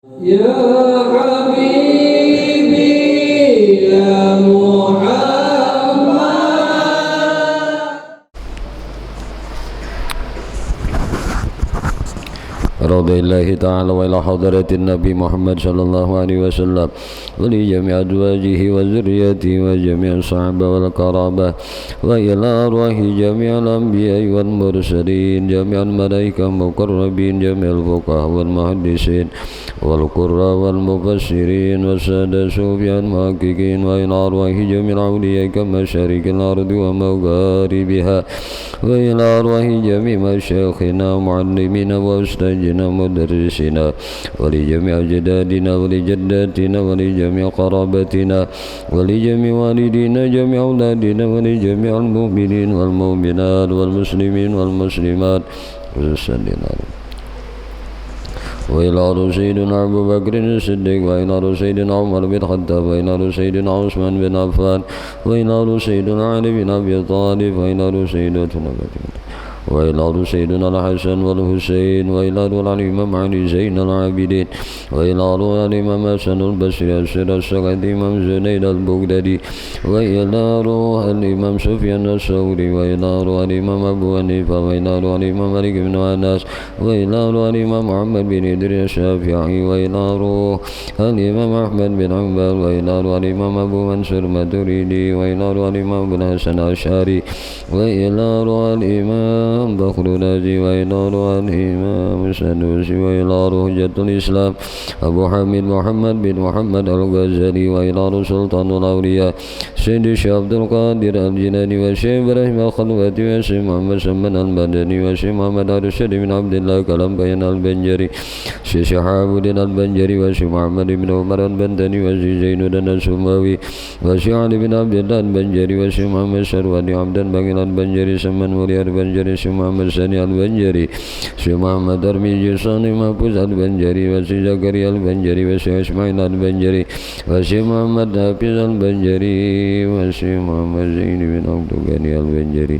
يا حبيبي يا محمد. رضي الله تعالى وإلى حضرة النبي محمد صلى الله عليه وسلم ولجميع أزواجه وذريته وجميع الصحابة والقرابة وإلى أرواح جميع الأنبياء والمرسلين جميع الملائكة المقربين جميع الفقهاء والمحدثين والقراء والمفسرين والسادة الصوفياء المحققين وإلى أرواح جميع الأولياء كمشارق الأرض ومغاربها وإلى أرواح جميع مشايخنا ومعلمينا وأستاذنا ومدرسينا ولجميع أجدادنا ولجداتنا ولجميع قرابتنا ولجميع والدينا جميع أولادنا ولجميع المؤمنين والمؤمنات والمسلمين والمسلمات وإلى أرواح سيدنا أبو بكر الصديق وإلى أرواح سيدنا عمر بن الخطاب وإلى أرواح سيدنا عثمان بن عفان وإلى أرواح سيدنا علي بن أبي طالب وإلى أرواح سيدتنا وإلى أرواح سيدنا الحسن والحسين وإلى أرواح الإمام علي زين العابدين وإلى أرواح الإمام حسن البصري السعدي إمام زنيد البغدادي وإلى أرواح الإمام سفيان الثوري وإلى أرواح الإمام أبو حنيفة وإلى أرواح الإمام مالك بن أنس وإلى أرواح الإمام محمد بن إدريس الشافعي وإلى أرواح الإمام أحمد بن حنبل وإلى أرواح الإمام أبو منصور الماتريدي وإلى أرواح الإمام أبو الحسن الأشعري وإلى أرواح الإمام بخر الناجي وإلى أرواح الإمام السنوسي وإلى أرواح حجة الإسلام أبو حميد محمد بن محمد الغزالي وإلى أرواح سلطان الأولياء سيد الشيخ عبد القادر الجيلاني والشيخ إبراهيم الخلوتي والشيخ محمد سلمان المدني والشيخ محمد أرشد بن عبد الله كلام البنجري الشيخ شهاب الدين البنجري والشيخ محمد بن عمر البندني والشيخ زين الدين السماوي والشيخ علي بن عبد الله البنجري والشيخ محمد سرواني عبد الباقي البنجري سمن ولي البنجري الشيخ محمد ساني البنجري الشيخ محمد أرميجي صاني محفوظ البنجري والشيخ زكريا البنجري والشيخ إسماعيل البنجري والشيخ محمد حافظ البنجري والشيخ محمد زين بن عبد الغني البنجري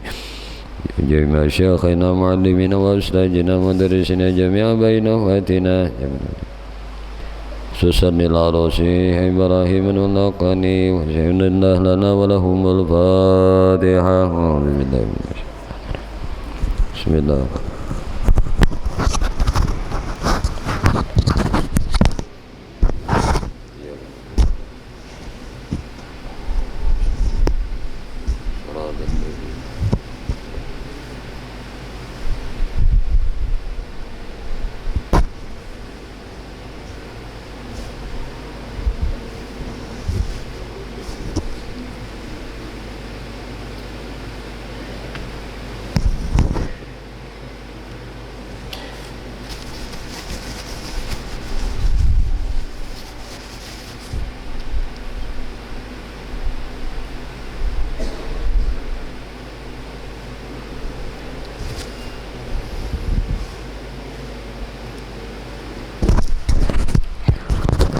جميع شيخنا معلمين وأستاذنا ومدرسنا جميع بين أخواتنا سسن العروسي إبراهيم النقاني وشهد الله لنا ولهم الفاتحة. بسم الله.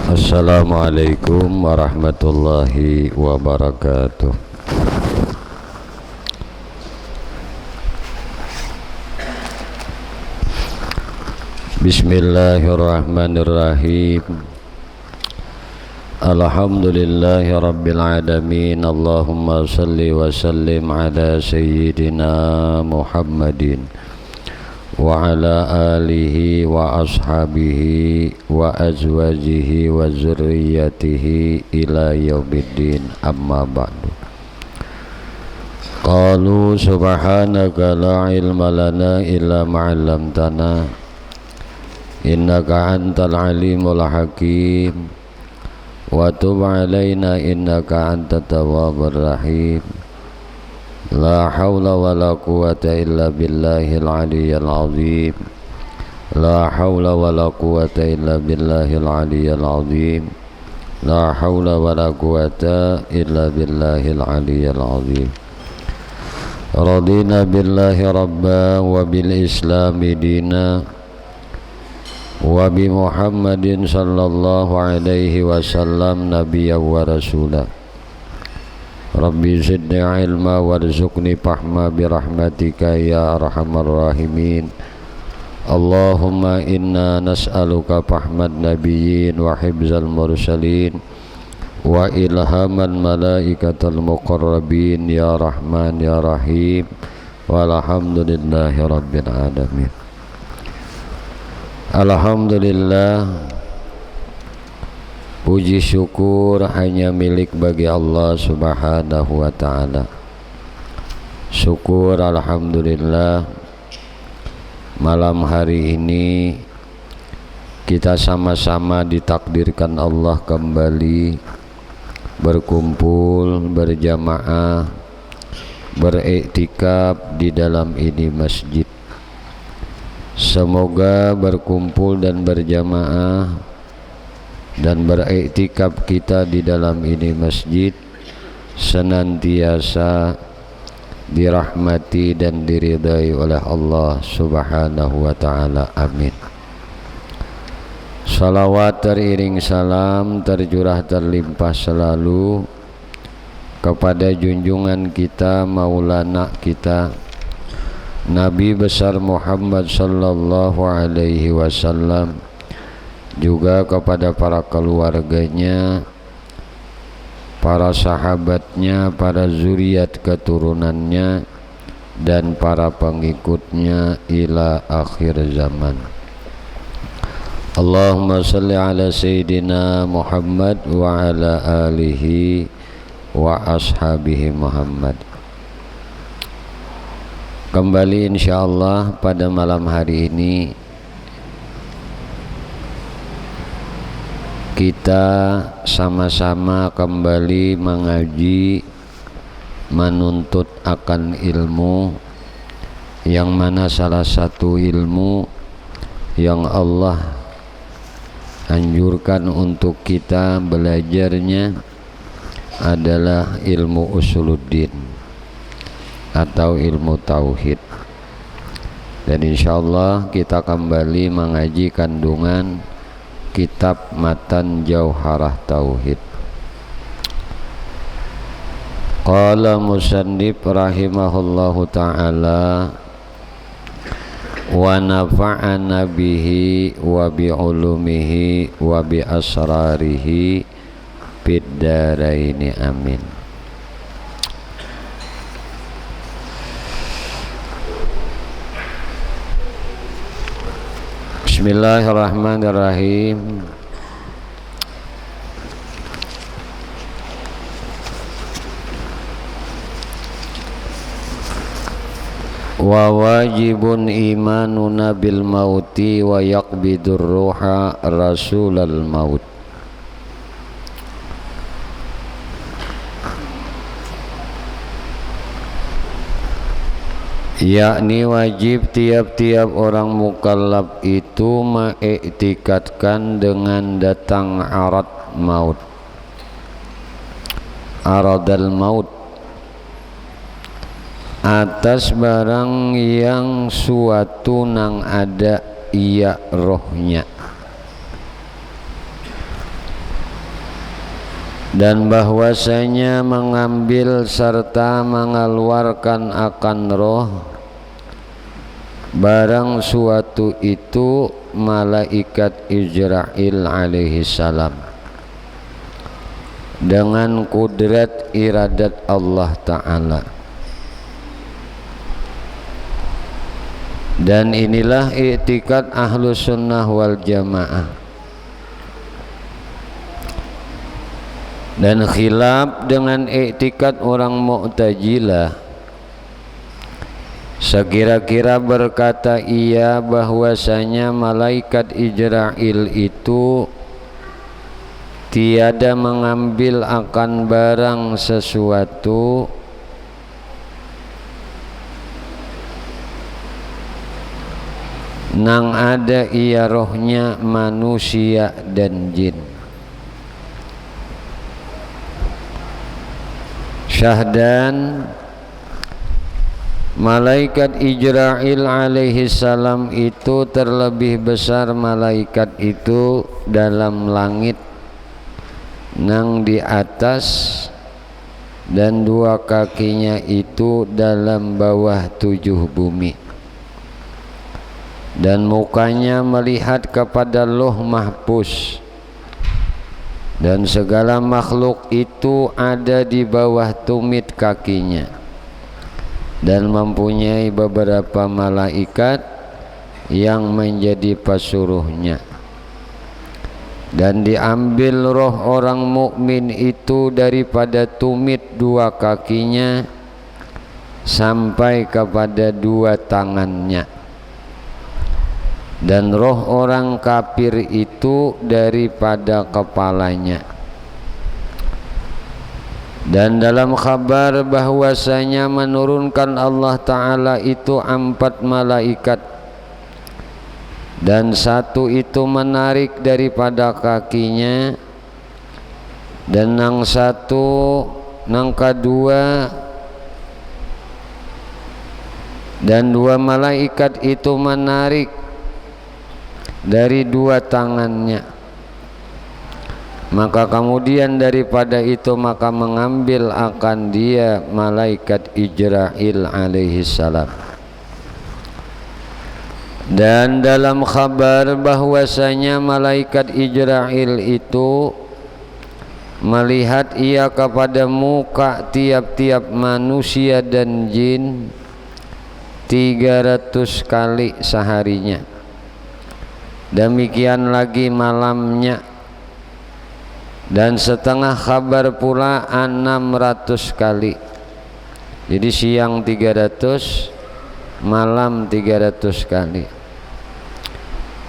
Assalamualaikum warahmatullahi wabarakatuh. Bismillahirrahmanirrahim. Alhamdulillahi rabbil alamin. Allahumma salli wa sallim ala sayyidina Muhammadin wa ala alihi wa ashabihi wa azwajihi wa zurriyatihi ila yaumiddin, amma ba'du. Qalu subhanaka la ilma lana illa ma'allamtana innaka antal alimul hakim wa tub alaina innaka antat tawwabur rahim. La hawla wa la quwwata illa billahil aliyyil azim. La hawla wa la quwwata illa billahil aliyyil azim. La hawla wa la quwwata illa billahil aliyyil azim. Radina billahi rabba wa bil islami dina wa bi Muhammadin sallallahu alaihi wasallam nabiyya wa rasulah. Rabbi zidni ilma warzuqni fahma birahmatika ya arhamar rahimin. Allahumma inna nas'aluka fahmad nabiyyin wa hibzal mursalin wa ilhaman malaikatal muqarrabin ya rahman ya rahim walhamdulillahi rabbil alamin. Alhamdulillah, puji syukur hanya milik bagi Allah subhanahu wa ta'ala. Syukur alhamdulillah, malam hari ini kita sama-sama ditakdirkan Allah kembali berkumpul berjamaah beriktikaf di dalam ini masjid. Semoga berkumpul dan berjamaah dan beriktikaf kita di dalam ini masjid senantiasa dirahmati dan diridai oleh Allah subhanahu wa ta'ala. Amin. Salawat teriring salam tercurah terlimpah selalu kepada junjungan kita, maulana kita, Nabi besar Muhammad sallallahu alaihi wasallam, juga kepada para keluarganya, para sahabatnya, para zuriat keturunannya, dan para pengikutnya ila akhir zaman. Allahumma salli ala Sayyidina Muhammad wa ala alihi wa ashabihi Muhammad. Kembali insyaallah pada malam hari ini kita sama-sama kembali mengaji, menuntut akan ilmu, yang mana salah satu ilmu yang Allah anjurkan untuk kita belajarnya adalah ilmu usuluddin atau ilmu tauhid. Dan insyaallah kita kembali mengaji kandungan kitab Matan Jauharah Tauhid. Qala musannif rahimahullahu ta'ala wa nafa'ana bihi wa bi ulumihi wa bi asrarihi fid daraini amin. Bismillahirrahmanirrahim. Wa wajibun imanuna bil mauti wa yaqbidur ruha rasulal maut. Yakni wajib tiap-tiap orang mukallaf itu mengiktikadkan dengan datang arad maut, aradal maut, atas barang yang suatu nang ada iya rohnya, dan bahwasanya mengambil serta mengeluarkan akan roh barang suatu itu malaikat Israil alaihi salam dengan kudrat iradat Allah Ta'ala. Dan inilah i'tikad ahlus sunnah wal jamaah. Dan khilaf dengan i'tikad orang Mu'tazilah, sekira-kira berkata ia bahwasanya malaikat Israil itu tiada mengambil akan barang sesuatu nang ada ia rohnya manusia dan jin. Syahdan malaikat Israil alaihi salam itu terlebih besar malaikat itu dalam langit nang di atas, dan dua kakinya itu dalam bawah 7 bumi. dan mukanya melihat kepada Lauh Mahfuz, dan segala makhluk itu ada di bawah tumit kakinya, dan mempunyai beberapa malaikat yang menjadi pesuruhnya. Dan diambil roh orang mukmin itu daripada tumit dua kakinya sampai kepada dua tangannya, dan roh orang kafir itu daripada kepalanya. Dan dalam kabar bahwasanya menurunkan Allah Ta'ala itu 4 malaikat, dan satu itu menarik daripada kakinya, dan yang satu, yang kedua, dan 2 malaikat itu menarik dari 2 tangannya. Maka kemudian daripada itu maka mengambil akan dia malaikat Ijrail alaihi salam. Dan dalam kabar bahwasanya malaikat Ijrail itu melihat ia kepada muka tiap-tiap manusia dan jin 300 kali seharinya. Demikian lagi malamnya, dan setengah kabar pula 600 kali. Jadi siang 300, malam 300 kali.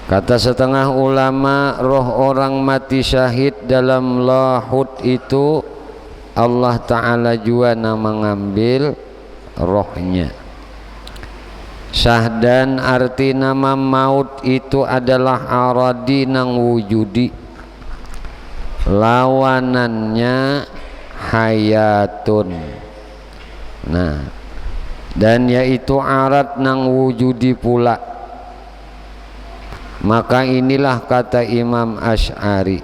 Kata setengah ulama, roh orang mati syahid dalam lahud itu Allah Ta'ala juga mengambil rohnya. Syahdan arti nama maut itu adalah aradi nang wujudi, lawanannya hayatun. Nah, dan yaitu arat nang wujudi pula. Maka inilah kata Imam Asy'ari.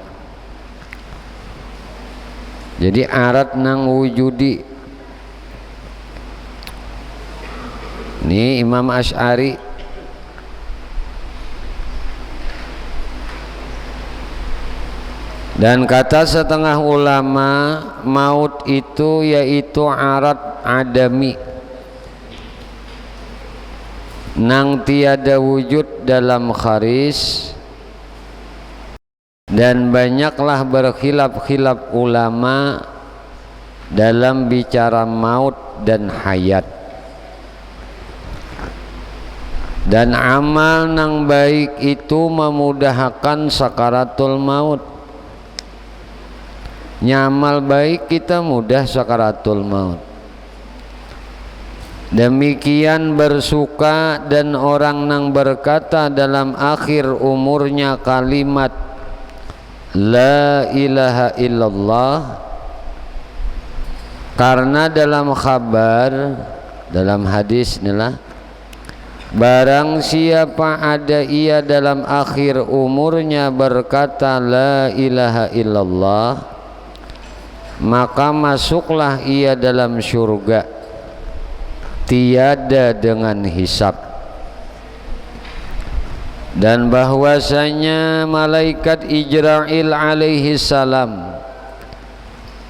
Jadi arat nang wujudi. Ini Imam Asy'ari. Dan kata setengah ulama, maut itu yaitu arat adami, nang tiada wujud dalam kharis. Dan banyaklah berkhilaf-khilaf ulama dalam bicara maut dan hayat. Dan amal nang baik itu memudahkan sakaratul maut. Nyamal baik kita mudah sakaratul maut. Demikian bersuka dan orang nang berkata dalam akhir umurnya kalimat La ilaha illallah, karena dalam kabar, dalam hadis inilah, barang siapa ada ia dalam akhir umurnya berkata La ilaha illallah, maka masuklah ia dalam surga tiada dengan hisab. Dan bahwasanya malaikat Ijrail alaihi salam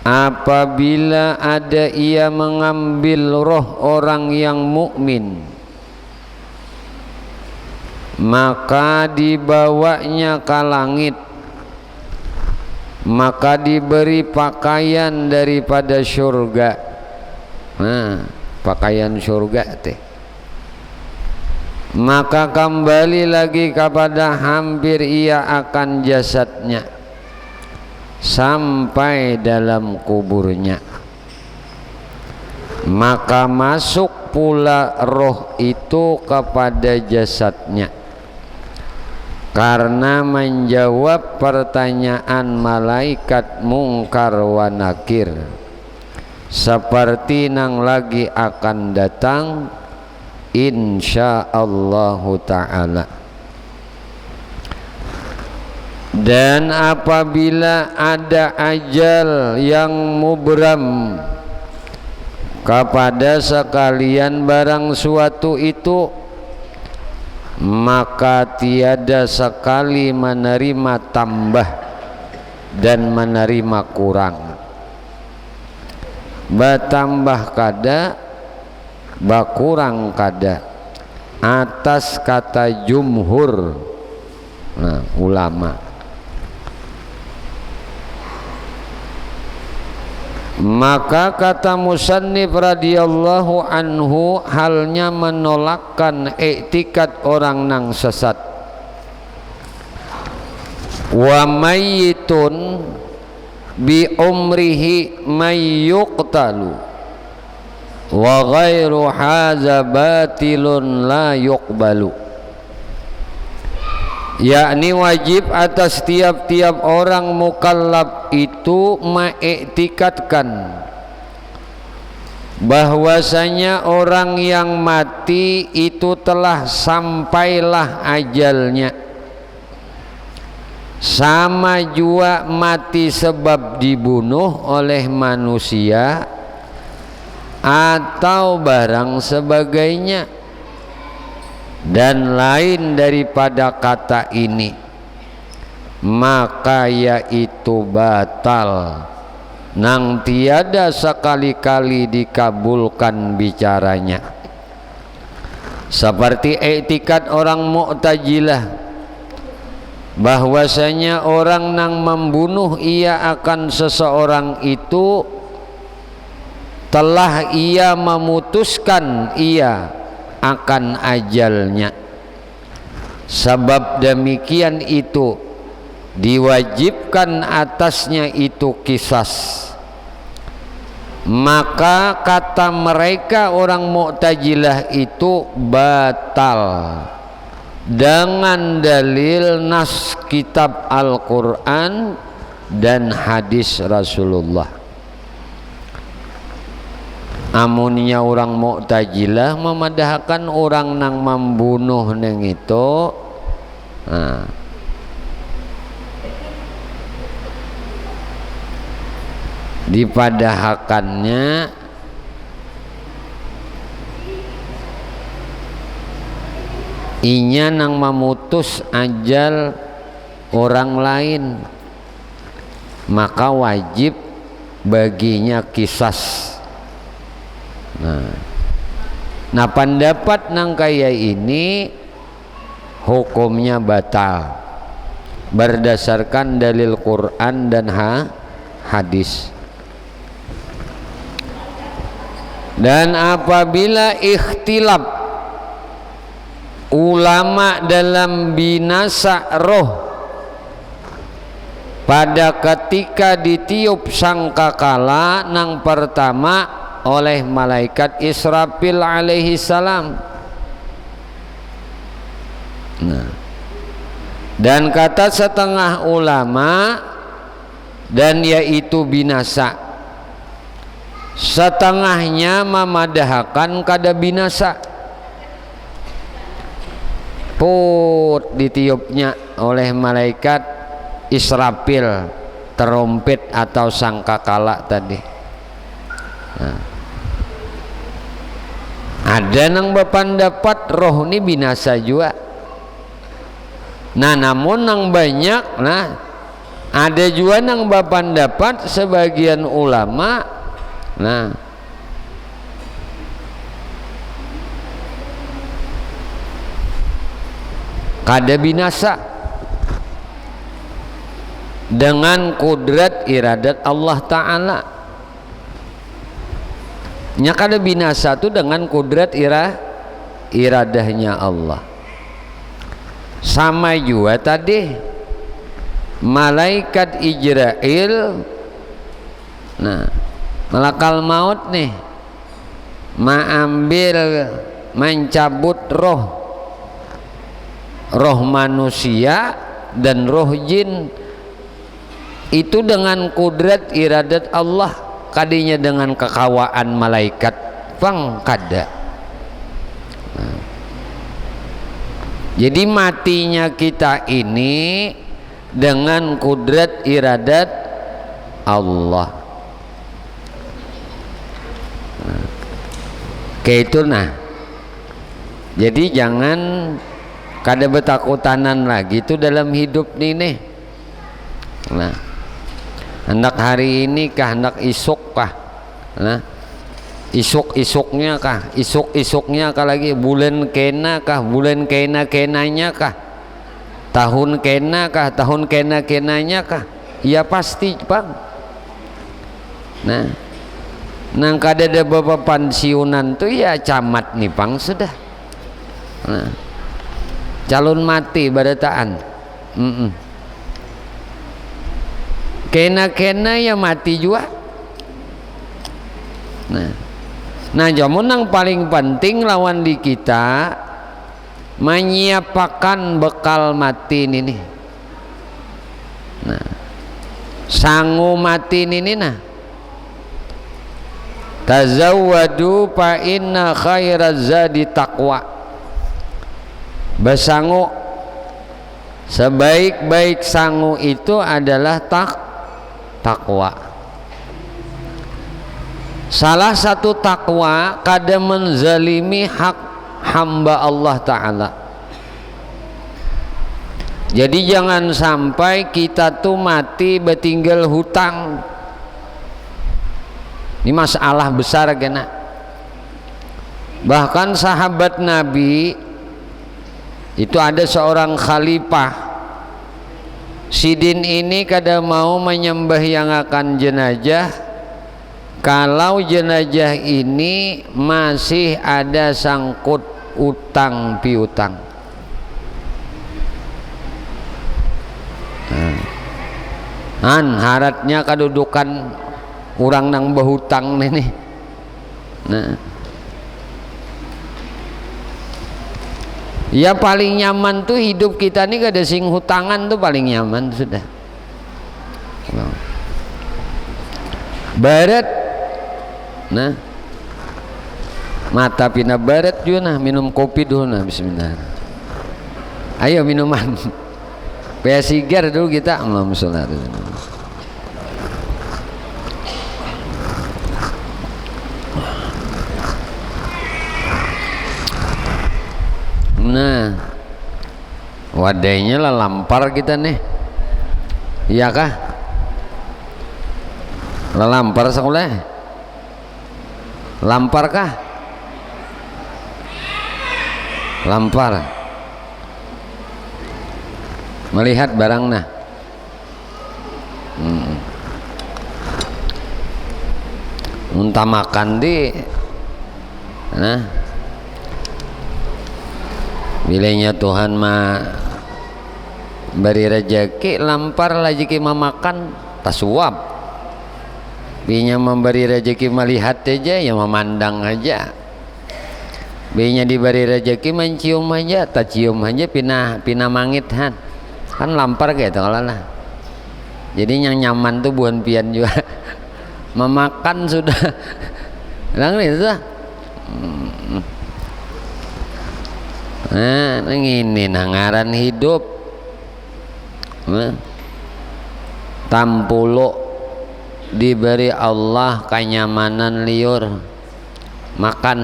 apabila ada ia mengambil roh orang yang mukmin, maka dibawanya ke langit, maka diberi pakaian daripada surga. Nah, pakaian surga teh. Maka kembali lagi kepada hampir ia akan jasadnya sampai dalam kuburnya. Maka masuk pula roh itu kepada jasadnya, karena menjawab pertanyaan malaikat Mungkar wa Nakir, seperti nang lagi akan datang insyaallahu ta'ala. Dan apabila ada ajal yang mubram kepada sekalian barang suatu itu, maka tiada sekali menerima tambah dan menerima kurang. Batambah kada, bakurang kada, atas kata jumhur ulama. Maka kata musannif radhiyallahu anhu halnya menolakkan iktikad orang nang sesat. Wa mayyitun bi umrihi may yuqtalu wa ghairu hadza batilun la yuqbalu. Yakni wajib atas tiap-tiap orang mukallaf itu mengiktikadkan bahwasanya orang yang mati itu telah sampailah ajalnya, sama juga mati sebab dibunuh oleh manusia atau barang sebagainya, dan lain daripada kata ini maka yaitu batal nang tiada sekali-kali dikabulkan bicaranya. Seperti iktikad orang Mu'tazilah bahwasanya orang nang membunuh ia akan seseorang itu telah ia memutuskan ia akan ajalnya. Sebab demikian itu diwajibkan atasnya itu qisas. Maka kata mereka orang Mu'tazilah itu batal dengan dalil nas kitab Al-Quran dan hadis Rasulullah. Amunnya orang Mu'tazilah memadahkan orang nang membunuh neng itu dipadahakannya inya nang memutus ajal orang lain, maka wajib baginya qisas. Nah pendapat nang kaya ini hukumnya batal berdasarkan dalil Quran dan hadis. Dan apabila ikhtilaf ulama dalam binasa roh pada ketika ditiup sangkakala nang pertama oleh malaikat Israfil alaihi salam. Dan kata setengah ulama dan yaitu binasa, setengahnya memadahkan kada binasa. Put ditiupnya oleh malaikat Israfil terompet atau sangkakala tadi. Ada nang berpendapat roh ini binasa juga. Nah namun nang banyak, ada juga nang berpendapat sebagian ulama, kada binasa dengan kudrat iradat Allah Ta'ala. Nya kada binasa itu dengan kudrat iradahnya Allah. Sama juga tadi malaikat Ijrail, malakal maut nih mencabut roh manusia dan roh jin itu dengan kudrat iradat Allah, kadinya dengan kekawaan malaikat kada. Jadi matinya kita ini dengan kudrat iradat Allah. Kayak itu Jadi jangan kada betakutanan lagi itu dalam hidup nih. Nah, hendak hari ini kah, hendak isuk kah, nah isuk-isuknya kah, isuk-isuknya kah lagi, bulan kena kah, bulan kena-kenanya kah, tahun kena kah, tahun kena-kenanya kah, ya pasti Bang. Nah, nang kada ada bapak pensiunan tuh ya camat nih Bang sudah. Nah, calon mati badataan. Kena-kena ya mati juga. Nah jamun yang paling penting lawan di kita menyiapkan bekal mati ini. Nah, sangu mati ini nah. Tazawwadu fa inna khairaz zadi taqwa. Bersangu, sebaik-baik sangu itu adalah takwa. Salah satu takwa kada menzalimi hak hamba Allah Ta'ala. Jadi jangan sampai kita tuh mati betinggal hutang. Ini masalah besar kena. Bahkan sahabat Nabi itu ada seorang khalifah. Sidin ini kada mau menyembah yang akan jenazah kalau jenazah ini masih ada sangkut utang piutang. Haratnya kedudukan orang nang berhutang nih. Nah, ya paling nyaman tuh hidup kita nih gak ada sing hutangan tuh paling nyaman sudah. Barat, nah, mata pina barat juga nah, minum kopi dulu nah, bismillah. Ayo minuman. Paya sigar dulu kita, Allahumma sholli ala sayyidina. Nah, wadainya lah lampar kita nih, iya kah? Lah lampar sekolah, lampar kah? Lampar, melihat barang nah. Muntah makan di, nah. Bilanya Tuhan mah beri rezeki lampar rezeki memakan tasuap. Binya memberi rezeki melihat aja ya memandang aja. Binya diberi rezeki mencium aja, tak cium aja pinah mangit kan lampar gitu kalau lah. Jadi yang nyaman tuh bukan pian juga. Memakan sudah. Lang itu dah. Nah, ini nangaran hidup. Tampulo diberi Allah kenyamanan liur. Makan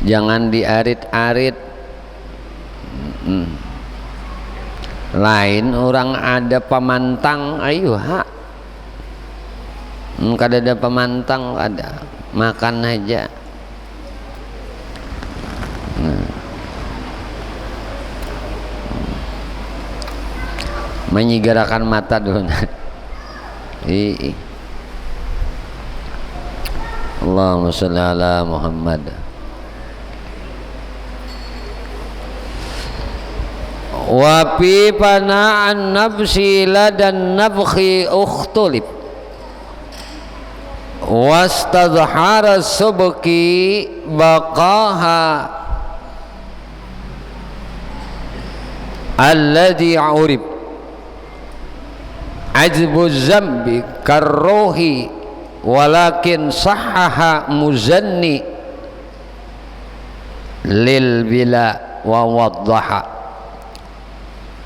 jangan diarit-arit. Lain orang ada pemantang, ayo kada ada pemantang, ada makan aja. Menyigarakan mata dulu. Allahumma sholli ala Muhammad. Wa fi pana'an nafsi ladan nafkhi ukhtulib wastadhara subki baqaha alladhi urib ajbu zambi karruhi walakin sahaha muzanni lil bila wa waddaha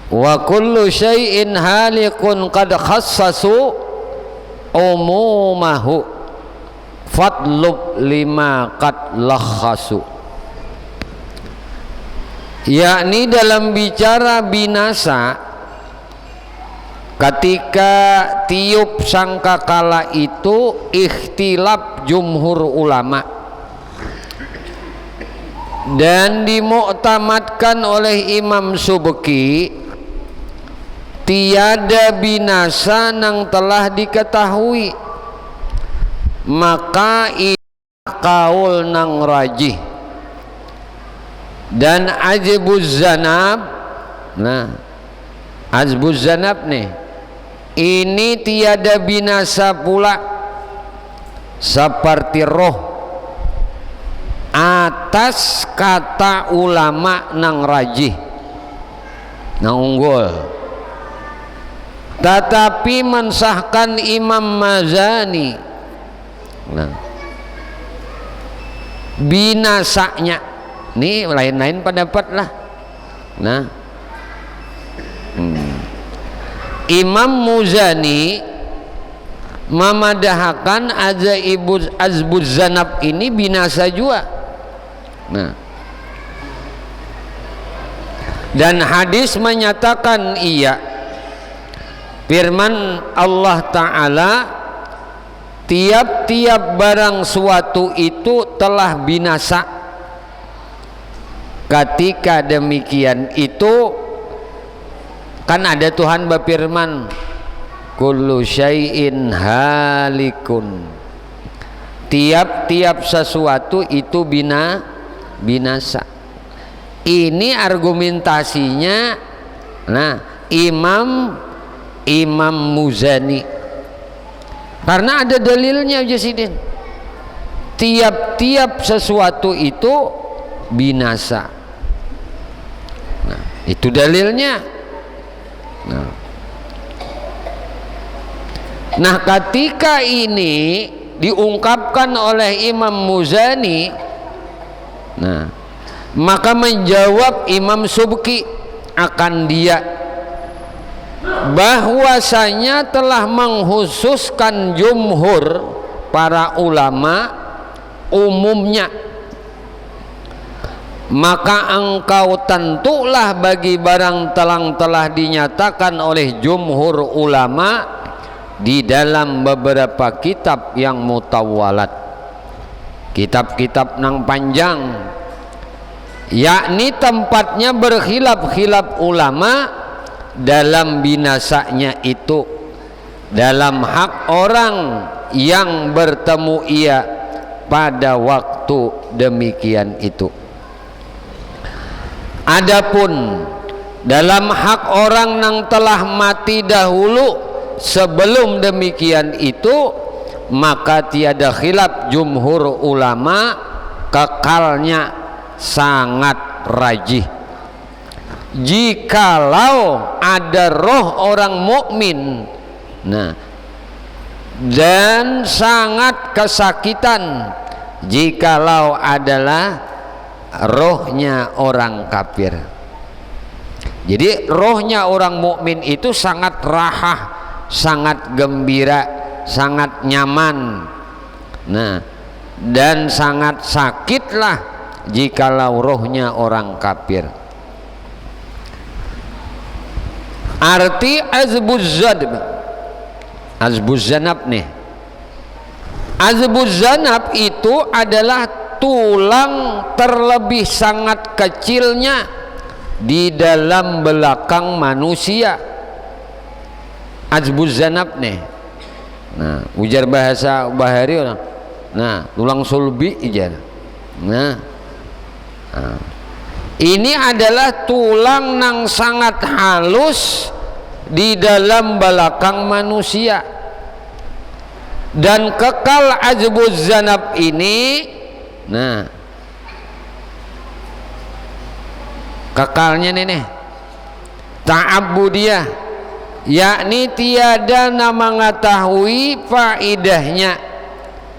wa kullu syai'in halikun qad khassasu umumahu fadlub lima qad lakhasu. yakni dalam bicara binasa ketika tiup sangkakala itu ikhtilaf jumhur ulama dan dimuktamadkan oleh Imam Subki, tiada binasa yang telah diketahui, maka kaul nang rajih. Dan ajbuz zanab, nah ajbuz zanab nih, ini tiada binasa pula seperti roh atas kata ulama nang rajih, nang unggul. Tetapi mensahkan Imam Mazani, nah, binasanya nih lain-lain pendapat lah. Nah, Imam Muzani memadahkan azbuz zanab ini binasa juga. Nah, dan hadis menyatakan iya, firman Allah Ta'ala, tiap-tiap barang suatu itu telah binasa. Ketika demikian itu kan ada Tuhan berfirman, kullu syai'in halikun, tiap-tiap sesuatu itu binasa. Ini argumentasinya, nah, Imam Muzani, karena ada dalilnya Jasidin, tiap-tiap sesuatu itu binasa. Nah, itu dalilnya. Nah, ketika ini diungkapkan oleh Imam Muzani, nah, maka menjawab Imam Subki akan dia bahwasanya telah menghususkan jumhur para ulama umumnya, maka engkau tentulah bagi barang telah dinyatakan oleh jumhur ulama di dalam beberapa kitab yang mutawwalat, kitab-kitab nang panjang, yakni tempatnya berkhilaf-khilaf ulama dalam binasanya itu dalam hak orang yang bertemu ia pada waktu demikian itu. Adapun dalam hak orang yang telah mati dahulu sebelum demikian itu, maka tiada khilaf jumhur ulama, kekalnya sangat rajih. Jikalau ada roh orang mukmin, nah, dan sangat kesakitan jikalau adalah rohnya orang kafir. Jadi rohnya orang mukmin itu sangat rahah, sangat gembira, sangat nyaman. Nah, dan sangat sakitlah jikalau rohnya orang kafir. Arti azbuz zanab nih, azbuz zanab itu adalah tulang terlebih sangat kecilnya di dalam belakang manusia. Azbuz zanab nih, nah, ujar bahasa bahari, nah, tulang sulbi ijar. Nah, ini adalah tulang yang sangat halus di dalam belakang manusia, dan kekal azbuz zanab ini, nah, kekalnya nih ta'abbudiyah, yakni tiada mengetahui faidahnya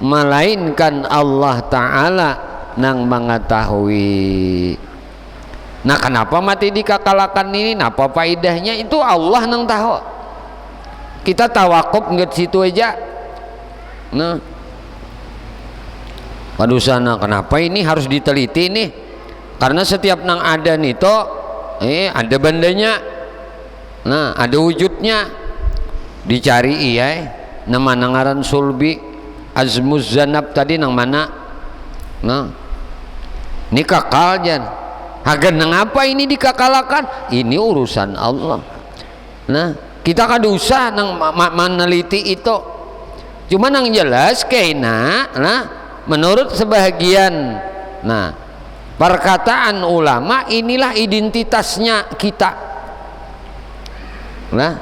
melainkan Allah Ta'ala nang mengetahui. Nah, kenapa mati dikakalakan ini? Napa faidahnya? Itu Allah nang tahu. Kita tawakuf nggak situ aja. Nah, waduh sana, kenapa ini harus diteliti nih? karena setiap nang ada nito ada bandanya, nah ada wujudnya, dicari iya nama nangaran sulbi azmuz zanab tadi nang mana, nah ini kakal jan hagan nang apa ini dikakalakan, ini urusan Allah. Nah kita kada usah nang meneliti itu, cuma nang jelas kena, nah menurut sebahagian nah perkataan ulama inilah identitasnya kita, nah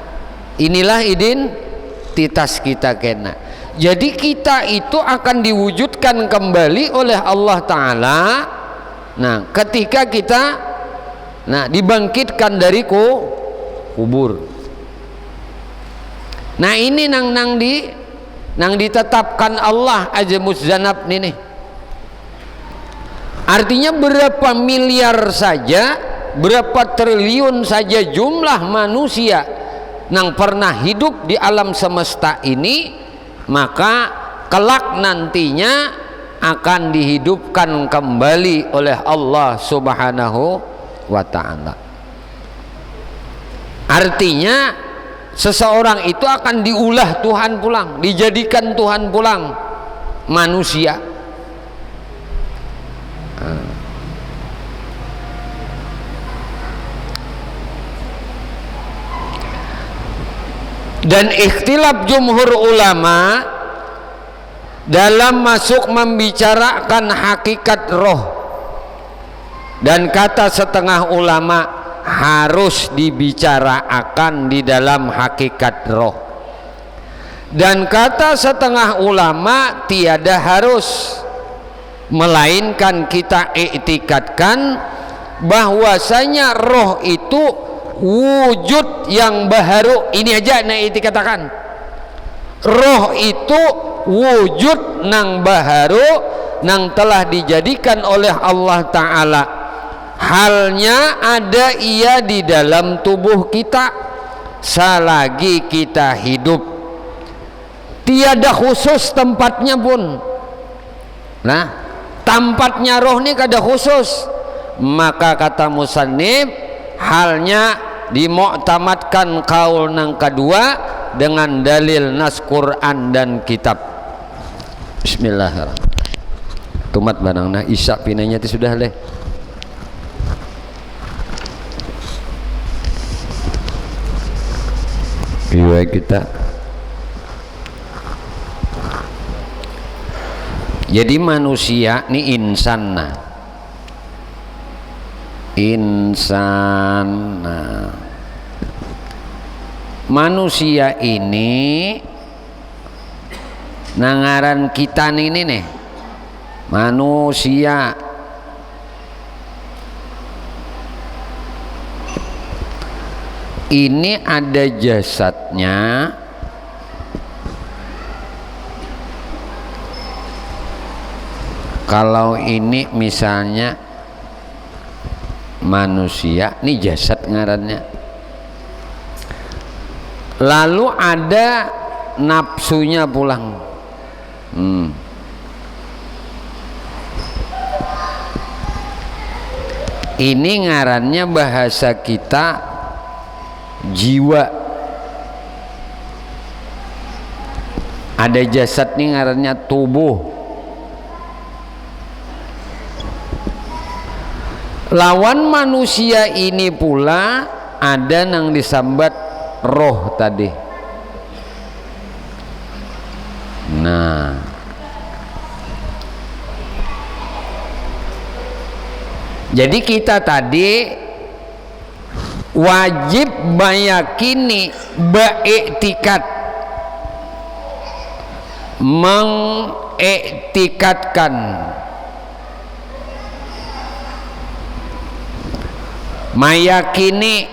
inilah identitas kita kena. Jadi kita itu akan diwujudkan kembali oleh Allah Ta'ala, nah ketika kita dibangkitkan dari kubur. Nah ini nang ditetapkan Allah aja muzanab nih. Artinya berapa miliar saja, berapa triliun saja jumlah manusia yang pernah hidup di alam semesta ini, maka kelak nantinya akan dihidupkan kembali oleh Allah Subhanahu wa Ta'ala. Artinya seseorang itu akan diulah Tuhan pulang, dijadikan Tuhan pulang manusia. Dan ikhtilaf jumhur ulama dalam masuk membicarakan hakikat roh, dan kata setengah ulama harus dibicarakan di dalam hakikat roh, dan kata setengah ulama tiada harus, melainkan kita iktikadkan bahwasanya roh itu wujud yang baharu. Ini aja nah dikatakan roh itu wujud nang baharu nang telah dijadikan oleh Allah Ta'ala, halnya ada ia di dalam tubuh kita selagi kita hidup, tiada khusus tempatnya pun. Nah tempatnya roh ini kada khusus, maka kata musannif halnya dimuktamadkan kaul nang kedua dengan dalil nas Quran dan kitab. Bismillahirrahmanirrahim. Tumat barang nah isya pinanya itu sudah leh. Iya kita. Jadi manusia ni insan nah. Insan manusia ini nangaran kita ini nih manusia ini ada jasadnya, kalau ini misalnya manusia ini jasad ngarannya, lalu ada nafsunya pulang. Ini ngarannya bahasa kita jiwa. Ada jasad nih ngarannya tubuh. Lawan manusia ini pula ada yang disambat roh tadi. Nah jadi kita tadi wajib meyakini, beriktikad, mengiktikadkan meyakini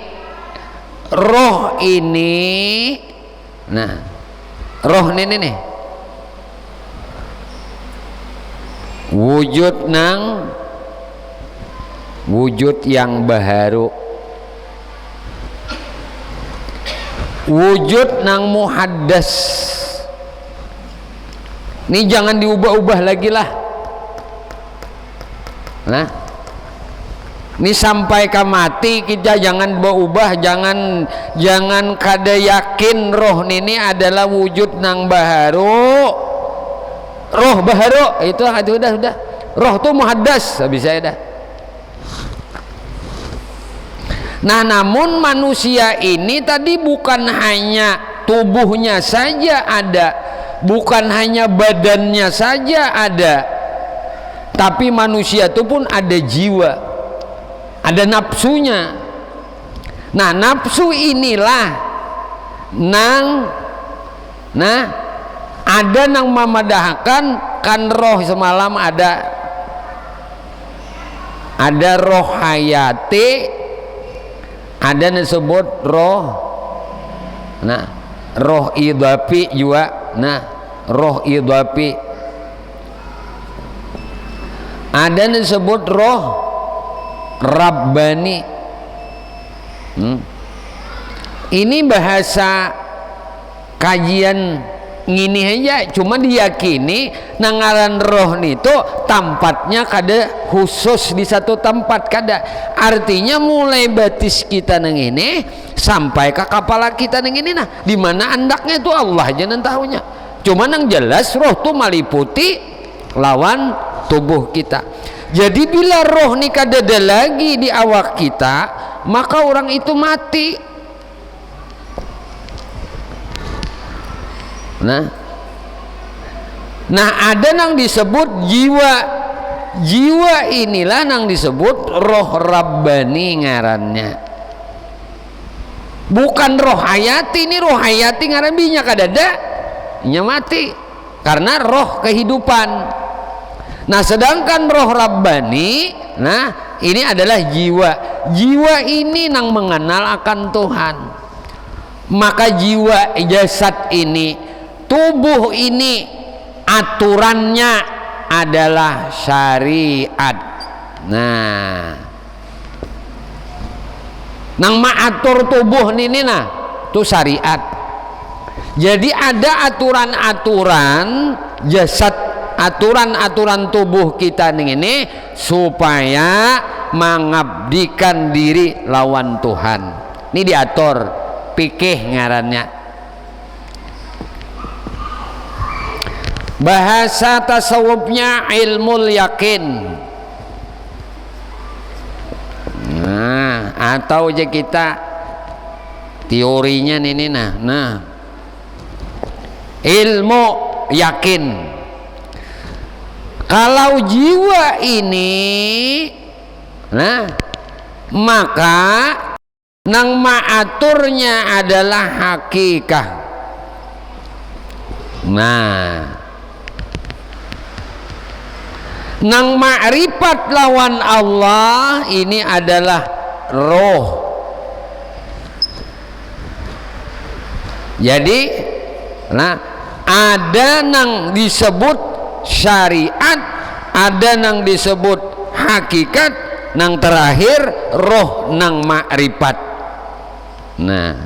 roh ini, nah roh ini nih wujud nang wujud yang baharu, wujud nang muhaddas. Ini jangan diubah-ubah lagi lah. Nah Ini sampai ke mati kita jangan berubah, jangan kada yakin roh ini adalah wujud nang baharu. Roh baharu itu sudah. Roh tuh muhaddas habis saya dah. Nah, namun manusia ini tadi bukan hanya tubuhnya saja ada, bukan hanya badannya saja ada, tapi manusia itu pun ada jiwa, ada nafsunya. Nah, nafsu inilah ada nang memadahkan kan roh semalam ada roh hayati, ada disebut roh roh idhafi juga. Roh idhafi ada disebut roh rabbani. Ini bahasa kajian ngini aja, cuma diyakini nangaran roh itu tempatnya kada khusus di satu tempat, kada. Artinya mulai batis kita nang ini sampai ke kepala kita nang ini, nah di mana andaknya itu Allah aja nang tahunya. Cuma nang jelas roh tuh meliputi lawan tubuh kita. Jadi bila roh ni kada ada lagi di awak kita, maka orang itu mati. Nah ada nang disebut jiwa. Jiwa inilah nang disebut roh rabbani ngarannya. Bukan roh hayati. Ini roh hayati ngaran binya kadada nya mati karena roh kehidupan. Nah sedangkan roh rabbani, nah ini adalah jiwa. Jiwa ini nang mengenal akan Tuhan. Maka jiwa jasad ini, tubuh ini, aturannya adalah syariat. Nah nang maatur tubuh ini itu syariat. Jadi ada aturan-aturan jasad, aturan-aturan tubuh kita ini supaya mengabdikan diri lawan Tuhan. Ini diatur fikih ngarannya. Bahasa tasawufnya ilmul yakin. Nah, atau aja kita teorinya ini ilmu yakin. Kalau jiwa ini maka nang maaturnya adalah hakikah. Nang ma'rifat lawan Allah ini adalah roh. Jadi ada nang disebut syariat, ada nang disebut hakikat, nang terakhir roh nang ma'rifat. Nah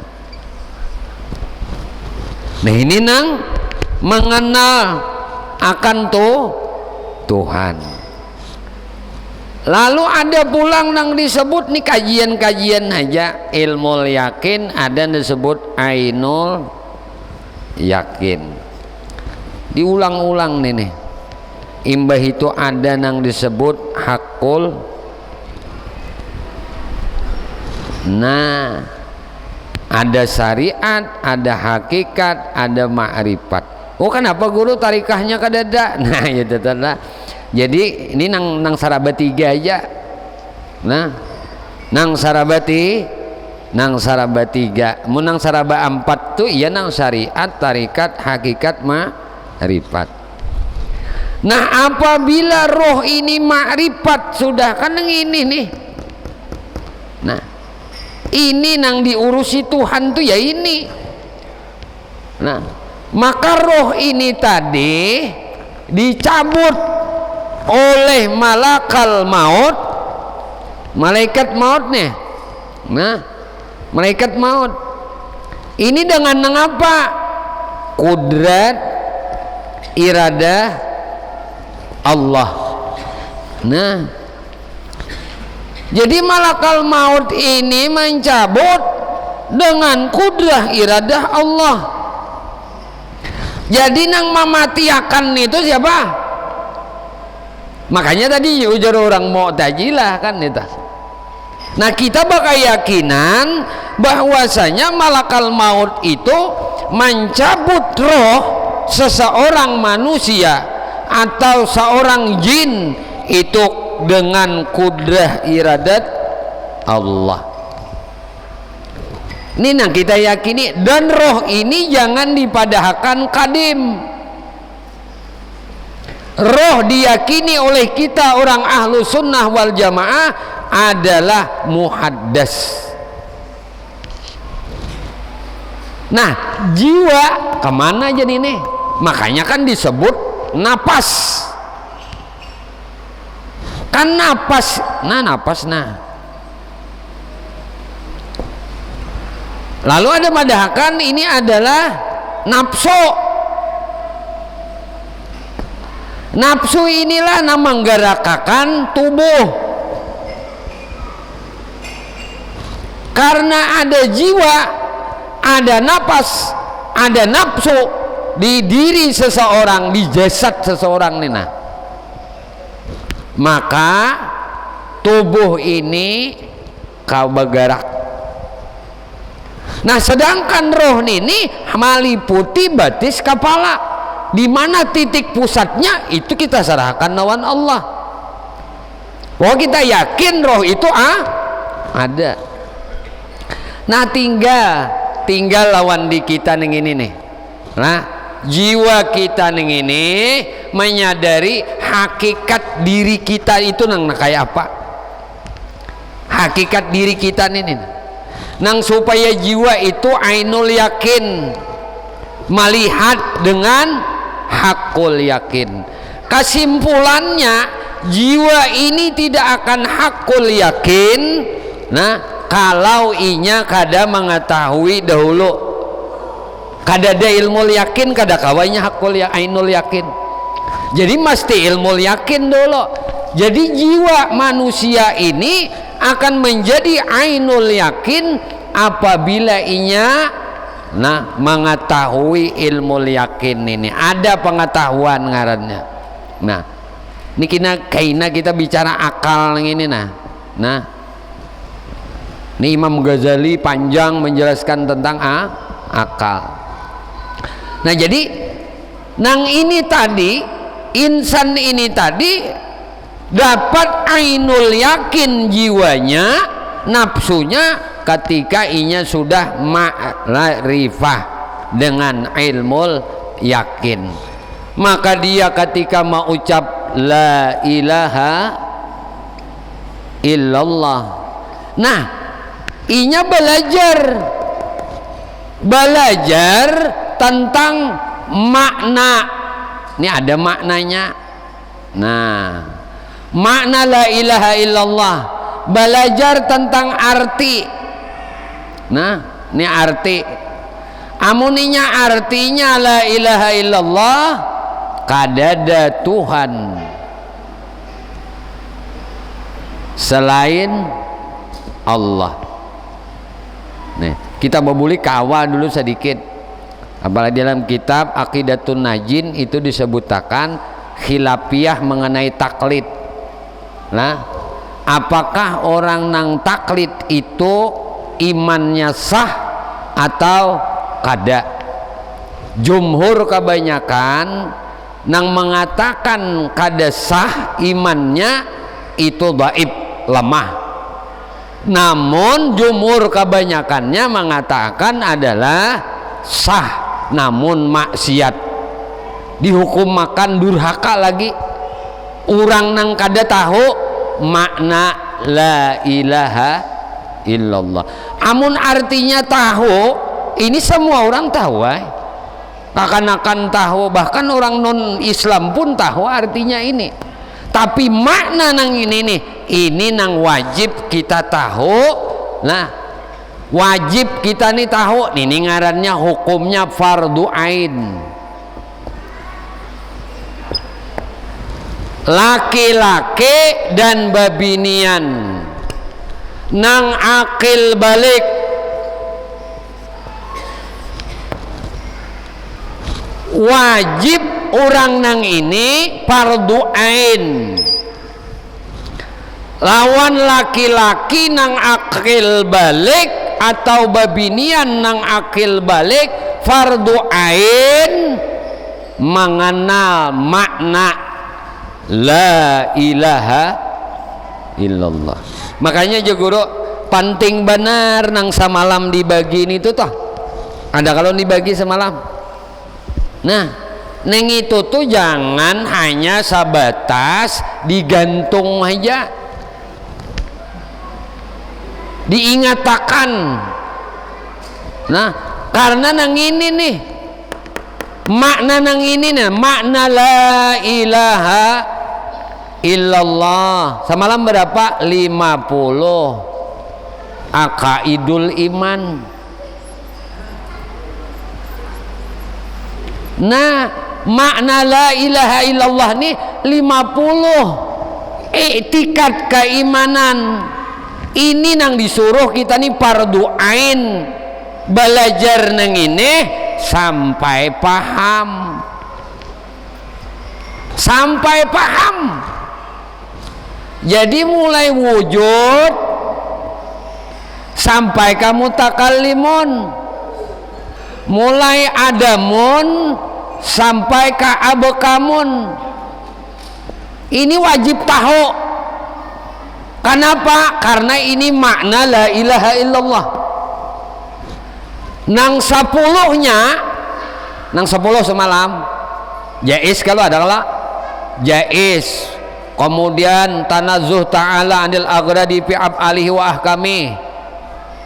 ini nang mengenal akan Tuhan. Lalu ada pulang nang disebut nih kajian-kajian aja ilmu yakin, ada disebut ainul yakin. Diulang-ulang nih. Imbah itu ada nang disebut hakul. Nah ada syariat, ada hakikat, ada ma'rifat. Oh kenapa guru tarikahnya kadada? Nah ya tetaplah. Jadi ini nang saraba 3 aja. Nang saraba 3. Mun nang saraba 4 tuh iya nang syariat, tarikat, hakikat, ma'rifat. Nah apabila roh ini ma'rifat sudah kan nang ini nih. Nah ini nang diurusi Tuhan tuh ya ini. Nah maka roh ini tadi dicabut oleh malakal maut, malaikat maut nih. Malaikat maut ini dengan apa? Kudrat iradah Allah. Jadi malakal maut ini mencabut dengan kudrah iradah Allah. Jadi nang mematiakan itu siapa? Makanya tadi ujar orang Mu'tazilah kan itu. Nah kita bakal yakinan bahwasanya malakal maut itu mencabut roh seseorang manusia atau seorang jin itu dengan kudrah iradat Allah. Ini yang kita yakini, dan roh ini jangan dipadahkan kadim. Roh diyakini oleh kita orang ahlu sunnah wal jamaah adalah muhaddas. Nah jiwa kemana jadi ini? Makanya kan disebut napas. Kan napas, lalu ada madahkan ini adalah nafsu. Nafsu inilah yang menggerakkan tubuh. Karena ada jiwa, ada napas, ada nafsu di diri seseorang, di jasad seseorang nih. Nah, maka tubuh ini kau bergerak. Nah sedangkan roh ini meliputi batis kepala, di mana titik pusatnya itu kita serahkan lawan Allah. Bahwa kita yakin roh itu ada. Nah tinggal lawan di kita ning ini nih. Nah jiwa kita ning ini menyadari hakikat diri kita itu nang kayak apa. Hakikat diri kita nih. Nang supaya jiwa itu ainul yakin, melihat dengan hakul yakin. Kesimpulannya jiwa ini tidak akan hakul yakin. Nah kalau inya kada mengetahui dahulu, kada ada ilmu yakin, kada kawainya hakul ya ainul yakin. Jadi mesti ilmu yakin dulu. Jadi jiwa manusia ini akan menjadi ainul yakin apabila inya mengetahui ilmu yakin ini. Ada pengetahuan ngarannya. Nah ini kita bicara akal ini. Nah ini Imam Ghazali panjang menjelaskan tentang akal. Nah jadi nang ini tadi, insan ini tadi dapat ainul yakin jiwanya, nafsunya ketika inya sudah ma'rifah dengan ilmu yakin. Maka dia ketika mau ucap la ilaha illallah, nah inya belajar tentang makna. Ini ada maknanya. Nah makna la ilaha illallah, belajar tentang arti. Nah ini arti, amuninya artinya la ilaha illallah, kadada Tuhan selain Allah. Nih kita boleh kawa dulu sedikit, apalagi dalam kitab Aqidatun Najin itu disebutkan khilafiyah mengenai taklid. Nah apakah orang nang taklid itu imannya sah atau kada? Jumhur kebanyakan nang mengatakan kada sah imannya itu dhaif, lemah. Namun jumhur kebanyakannya mengatakan adalah sah, namun maksiat, dihukum makan durhaka lagi. Orang nang kada tahu makna la ilaha illallah. Amun artinya tahu, ini semua orang tahu. Akan tahu, bahkan orang non Islam pun tahu artinya ini. Tapi makna nang ini nih, ini nang wajib kita tahu. Nah wajib kita nih tahu. Ini ngarannya hukumnya fardu ain. Laki-laki dan babinian nang akil balik. Wajib orang nang ini fardu ain. Lawan laki-laki nang akil balik atau babinian nang akil balik fardu ain mengenal makna la ilaha illallah. Makanya juga guru penting benar nang semalam dibagi ini tuh toh. Ada kalau dibagi semalam. Nah, neng itu tuh jangan hanya sebatas digantung aja. Diingatakan. Nah, karena nang ini nih makna nang ini nih, makna la ilaha illallah. Semalam berapa? 50 akaidul iman. Nah, makna la ilaha illallah nih 50 i'tikad keimanan. Ini nang disuruh kita nih fardu ain belajar nang ini sampai paham. Sampai paham. Jadi mulai wujud sampai kamu takallimun, mulai adamun sampai ka abekamun. Ini wajib tahu. Kenapa? Karena ini makna la ilaha illallah. Nang 10-nya, nang 10 semalam jais kalau ada lah jais. Kemudian tanazzuh ta'ala anil aghradi fi af'alihi wa ahkami.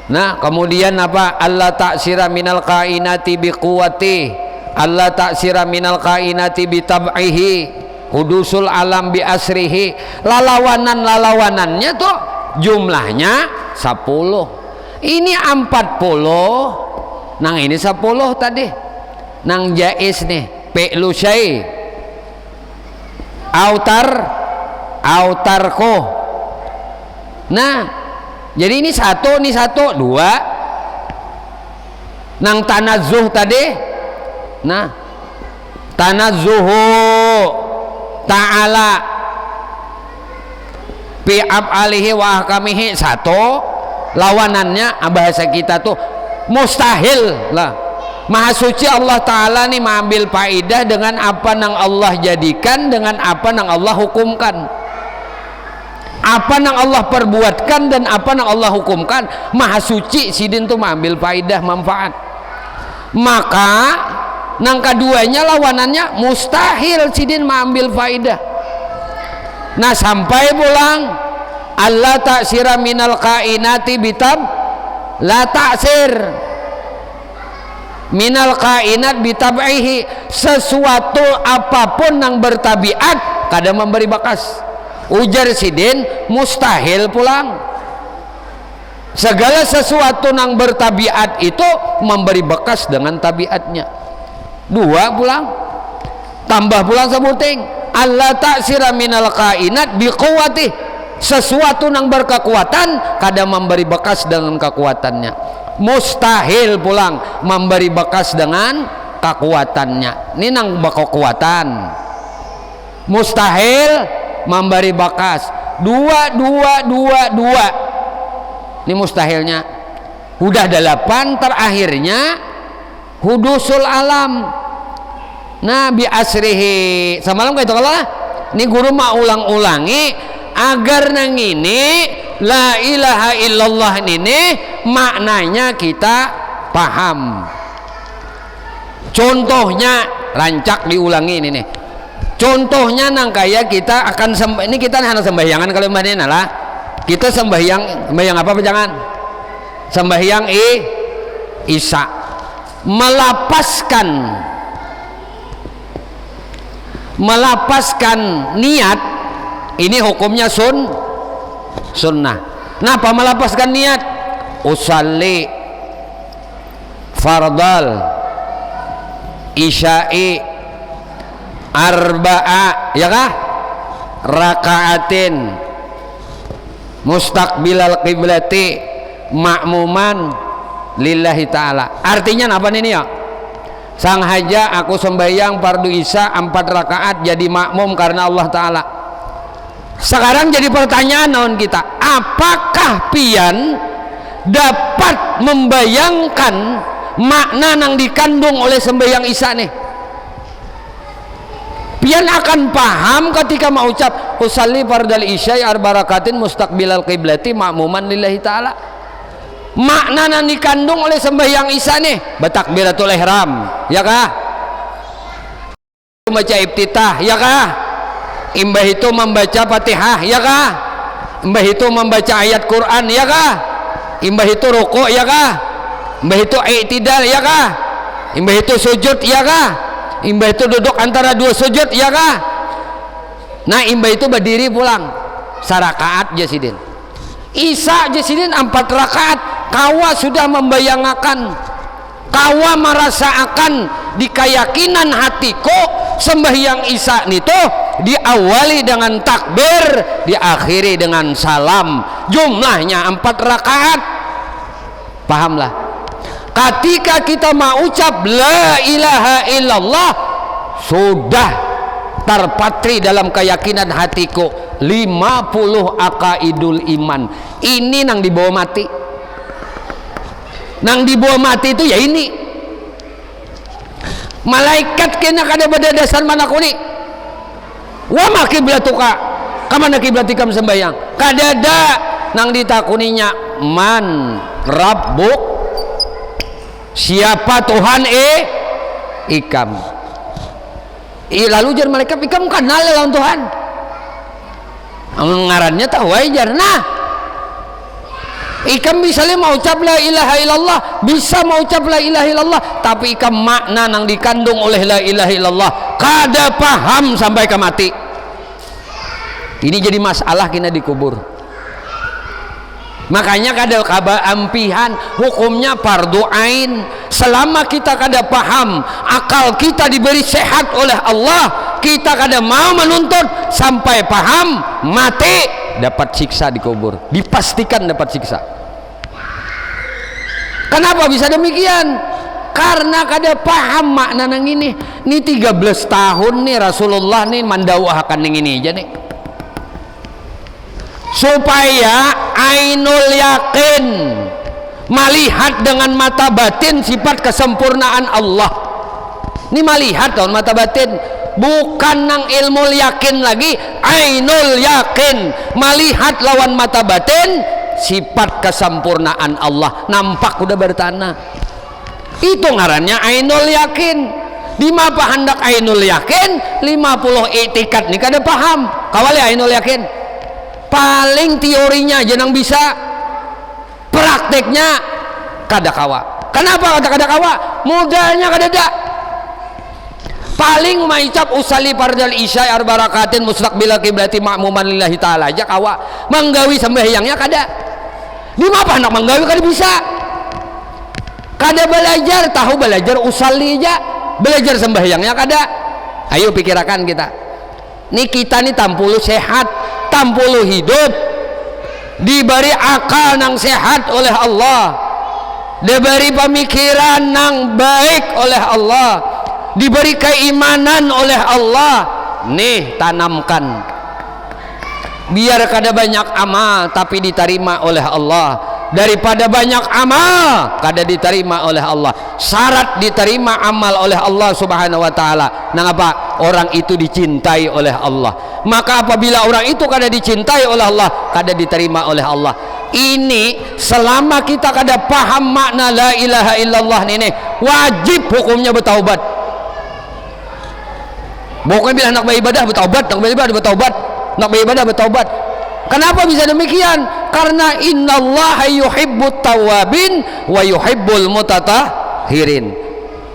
Nah, kemudian apa? Allah ta'sira minal kainati biquwati, Allah ta'sira minal kainati bitab'ihi, hudusul alam bi asrihi. Lalawanan-lalawanannya tuh jumlahnya 10. Ini 40. Nang ini 10 tadi. Nang jais nih, fi'lu syai. Autarko. Nah, jadi ini 1, ini 1, 2. Nang tanazzuh tadi. Nah, tanazzuhu ta'ala fi af'alihi wa ahkamihi 1. Lawanannya bahasa kita tuh mustahil lah. Maha suci Allah Ta'ala nih mengambil faidah dengan apa nang Allah jadikan, dengan apa nang Allah hukumkan, apa nang Allah perbuatkan dan apa nang Allah hukumkan. Maha suci sidin tuh mengambil faidah manfaat. Maka nang keduanya lawanannya mustahil sidin mengambil faidah. Nah, sampai pulang Allah ta'sira minal kainati bitab la ta'sir minal kainat bitab'ihi. Sesuatu apapun yang bertabiat kadang memberi bakas. Ujar sidin mustahil pulang. Segala sesuatu yang bertabiat itu memberi bekas dengan tabiatnya. 2 pulang. Tambah pulang sebuting Allah ta'sira minal kainat biquwati. Sesuatu yang berkekuatan kadang memberi bekas dengan kekuatannya. Mustahil pulang memberi bekas dengan kekuatannya. Ini nang berkekuatan. Mustahil memberi bekas. 2. Ini mustahilnya. Udah 8 terakhirnya hudusul alam. Nah, bi asrihi. Semalam kayak itu kalau ini guru mau ulang-ulangi agar nang ini la ilaha illallah ini maknanya kita paham. Contohnya rancak diulangi ini nih. Contohnya nang kayak kita akan ini kita hanya sembahyangan kalau mbak lah. Kita sembahyang apa jangan? Sembahyang Isya. Melapaskan niat ini hukumnya sunnah. Nah, apa melapaskan niat? Usalli fardal isya'i arba'a, ya kah? Raka'atin mustaqbilal qiblati ma'muman lillahi ta'ala. Artinya apa nih ya? Sang haja aku sembahyang fardu isya 4 rakaat jadi makmum karena Allah Ta'ala. Sekarang jadi pertanyaan naon kita, apakah pian dapat membayangkan makna yang dikandung oleh sembahyang isya nih? Pian akan paham ketika mau ucap usalli fardal isya arba rakaatin mustaqbilal qiblati ma'muman lillahi ta'ala. Makna yang dikandung oleh sembahyang isya nih, bertakbiratul ihram, ya kah? Membaca iftitah, ya kah? Imbah itu membaca Fatihah, ya kah? Imbah itu membaca ayat Quran, ya kah? Imbah itu rukuk, ya kah? Imbah itu i'tidal, ya kah? Imbah itu sujud, ya kah? Imbah itu duduk antara 2 sujud, ya kah? Nah, imbah itu berdiri pulang sarakaat jasidin. Isya jasidin 4 rakaat. Kawa sudah membayangkan, kawa merasakan di keyakinan hatiku sembahyang isya itu diawali dengan takbir, diakhiri dengan salam, jumlahnya 4 rakaat. Pahamlah? Ketika kita mau ucap la ilaha illallah, sudah terpatri dalam keyakinan hatiku 50 akaidul iman. Ini nang dibawa mati. Nang dibawa mati itu ya ini. Malaikat kena kada pada dasar mana kuni. Wa ma kiblatuka, kamana kiblatikam sembayang. Kadada nang ditakuninya man rabbuk, siapa Tuhan ikam. Lalu jar malaikat ikam kenal lawan Tuhan. Ngarannya tahu aja. Nah, ikam bisa mau ucap la ilaha illallah, bisa mau ucap la ilaha illallah, tapi ikam makna yang dikandung oleh la ilaha illallah kada paham sampai ke mati. Ini jadi masalah kena dikubur. Makanya kada kaba ampihan hukumnya fardu ain. Selama kita kada paham, akal kita diberi sehat oleh Allah, kita kada mau menuntut sampai paham, mati dapat siksa dikubur, dipastikan dapat siksa. Kenapa bisa demikian? Karena kada paham makna nang ini. Ini 13 tahun nih Rasulullah nih mandawahkan nang ini aja nih, supaya ainul yakin, melihat dengan mata batin sifat kesempurnaan Allah. Ini melihat tahun mata batin, bukan nang ilmu yakin lagi, ainul yakin, melihat lawan mata batin sifat kesempurnaan Allah, nampak udah bertanah. Itu ngarannya ainul yakin. Di mapa hendak ainul yakin 50 itikat nih kada paham. Kawali ainul yakin paling teorinya aja nang bisa, prakteknya kada kawa. Kenapa kada kawa? Modalnya kada ada. Paling maicap usali fardal isya arba rakaatin mustaqbilal qiblati ma'muman lillahi ta'ala aja kawa. Manggawi sembahyangnya kada. Di mapa hendak manggawi kada bisa. Kada belajar, tahu belajar usalli aja, belajar sembahyangnya kada. Ayo pikirkan kita. Nih kita nih tampulu sehat, tampulu hidup, diberi akal nang sehat oleh Allah, diberi pemikiran nang baik oleh Allah, diberi keimanan oleh Allah. Nih tanamkan, biar kada banyak amal tapi diterima oleh Allah, daripada banyak amal kada diterima oleh Allah. Syarat diterima amal oleh Allah subhanahu wa ta'ala nang apa? Orang itu dicintai oleh Allah. Maka apabila orang itu kada dicintai oleh Allah, kada diterima oleh Allah. Ini selama kita kada paham makna la ilaha illallah ini, wajib hukumnya bertaubat. Bukan bila nak beribadah bertaubat, nak beribadah bertaubat, nak beribadah bertaubat. Kenapa bisa demikian? Karena innallaha yuhibbut tawabin wa yuhibbul mutatahirin.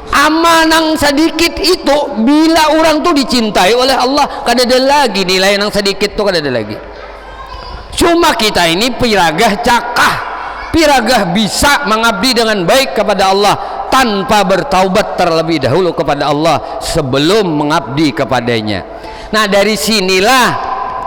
Amal nang sedikit itu bila orang tuh dicintai oleh Allah, kada ada lagi nilai nang sedikit tuh, kada ada lagi. Cuma kita ini piragah cakah, piragah bisa mengabdi dengan baik kepada Allah tanpa bertaubat terlebih dahulu kepada Allah sebelum mengabdi kepadanya. Nah dari sinilah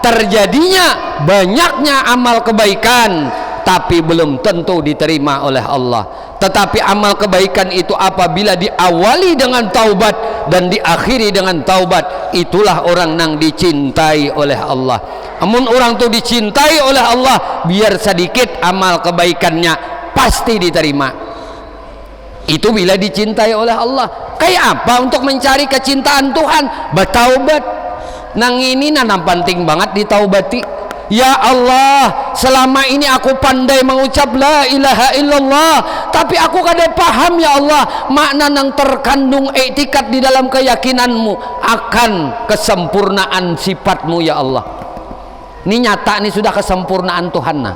terjadinya banyaknya amal kebaikan tapi belum tentu diterima oleh Allah. Tetapi amal kebaikan itu apabila diawali dengan taubat dan diakhiri dengan taubat, itulah orang yang dicintai oleh Allah. Amun orang tu dicintai oleh Allah, biar sedikit amal kebaikannya pasti diterima. Itu bila dicintai oleh Allah. Kayak apa untuk mencari kecintaan Tuhan? Bertaubat. Nang ini nanam penting banget ditaubati. Ya Allah, selama ini aku pandai mengucap la ilaha illallah, tapi aku kada paham ya Allah makna yang terkandung i'tikad di dalam keyakinanmu akan kesempurnaan sifatmu ya Allah. Ini nyata, ini sudah kesempurnaan Tuhan. Nah,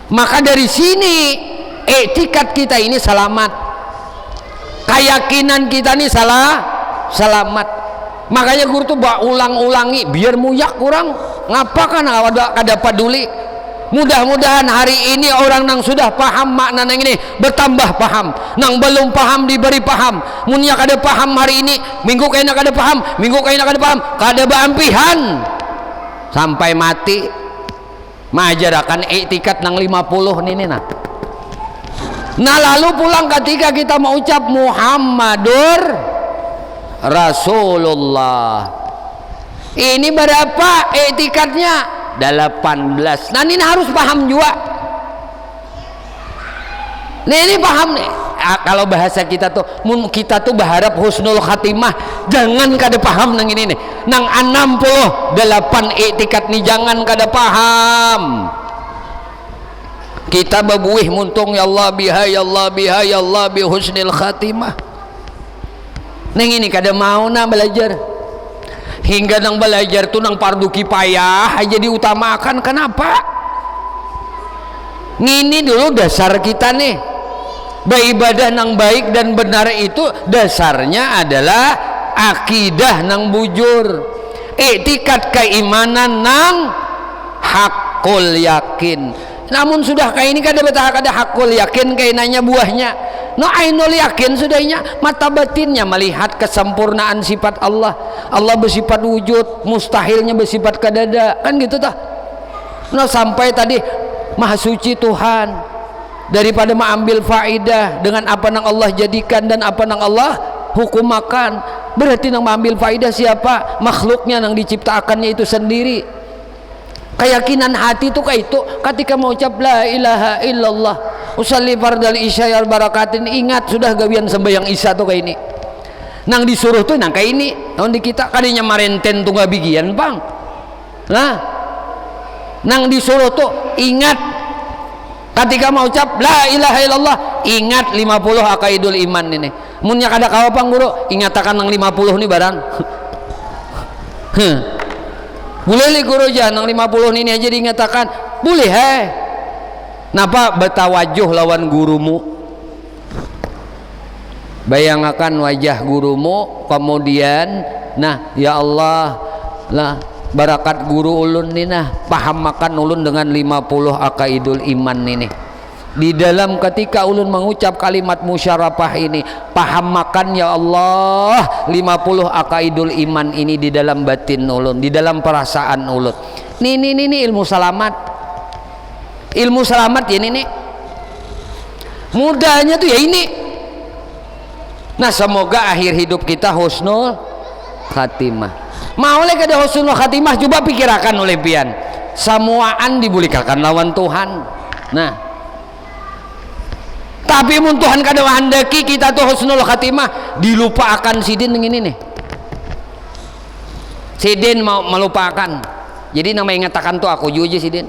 maka dari sini i'tikad kita ini selamat, keyakinan kita ini selamat. Makanya guru tuh ulang-ulangi biar muyak kurang ngapa kan kada peduli. Mudah-mudahan hari ini orang yang sudah paham makna nang ini bertambah paham, nang belum paham diberi paham. Munya kada paham hari ini, minggu kayaknya kada paham, minggu kayaknya kada paham, kada beampihan sampai mati. Majarakan i'tikad nang 50 ini nah. Nah lalu pulang ketika kita mau ucap Muhammadur Rasulullah, ini berapa i'tikadnya? 18. Nah ini harus paham juga. Nah ini paham nih. Kalau bahasa kita tuh berharap husnul khatimah, jangan kada paham nang ini nih. Nang 68 i'tikad nih jangan kada paham. Kita babuih muntung ya Allah biha ya Allah biha ya Allah bi husnil khatimah. Neng ini kada mau na belajar. Hingga nang belajar tuh nang fardu kifayah aja diutamakan. Kenapa? Ini dulu dasar kita nih. Beribadah nang baik dan benar itu dasarnya adalah akidah nang bujur. I'tikad keimanan nang hakul yakin. Namun sudah kayak ini kada betah kada hakul yakin kayak nanya buahnya. No ainul yakin sudahnya, mata batinnya melihat kesempurnaan sifat Allah. Allah bersifat wujud, mustahilnya bersifat kadada, kan gitu tah. No sampai tadi maha suci Tuhan, daripada mengambil faidah dengan apa yang Allah jadikan dan apa yang Allah hukumakan. Berarti yang mengambil faidah siapa? Makhluknya yang diciptakannya itu sendiri. Keyakinan hati itu kayak itu ketika mau ucap la ilaha illallah usalli fardal isya al barakatin, ingat sudah gawian sembahyang isya tuh kayak ini. Nang disuruh tuh nang kayak ini. Tahun di kita kadinya marenten tuh gak bigian bang. Nah, nang disuruh tuh ingat ketika mau ucap la ilaha illallah, ingat 50 akaidul iman ini. Munnya kada kawa pang guru, ingatakan nang 50 nih barang. Boleh li guru jangan nang 50 ini aja diingatakan. Boleh napa betawajuh lawan gurumu, bayangkan wajah gurumu, kemudian nah ya Allah lah barakat guru ulun nih nah paham makan ulun dengan 50 akaidul iman ini. Di dalam ketika ulun mengucap kalimat musyarafah ini, paham makan ya Allah 50 akaidul iman ini di dalam batin ulun, di dalam perasaan ulun. Ini ilmu selamat. Ilmu selamat ya ini. Mudahnya tuh ya ini. Nah semoga akhir hidup kita husnul khatimah. Mau oleh kada husnul khatimah, coba pikirakan oleh pian. Samuaan dibulikakan lawan Tuhan. Nah, tapi mun Tuhan kada handaki kita tuh husnul khatimah, dilupakan sidin ini nih. Sidin mau melupakan. Jadi nama ingatakan tuh aku juga sidin.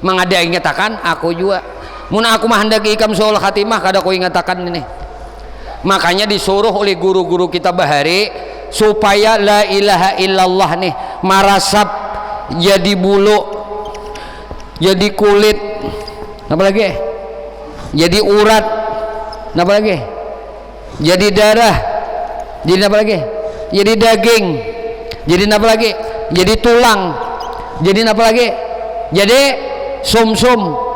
Mangada ingatakan aku juga. Mun aku menghendaki ikam husnul khatimah kada aku ingatakan ini. Makanya disuruh oleh guru-guru kita bahari supaya la ilaha illallah nih marasap jadi bulu, jadi kulit, apa lagi? Jadi urat, apa lagi? Jadi darah, jadi apa lagi? Jadi daging, jadi apa lagi? Jadi tulang, jadi apa lagi? Jadi sumsum.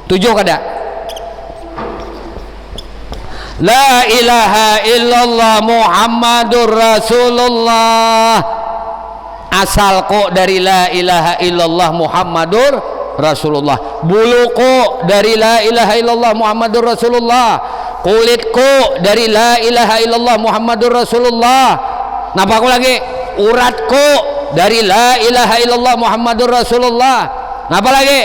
7 kada? La ilaha illallah Muhammadur Rasulullah. asalku dari la ilaha illallah Muhammadur Rasulullah, buluku dari la ilaha illallah Muhammadur Rasulullah, kulitku dari la ilaha illallah Muhammadur Rasulullah, napaku lagi uratku dari la ilaha illallah Muhammadur Rasulullah, napa lagi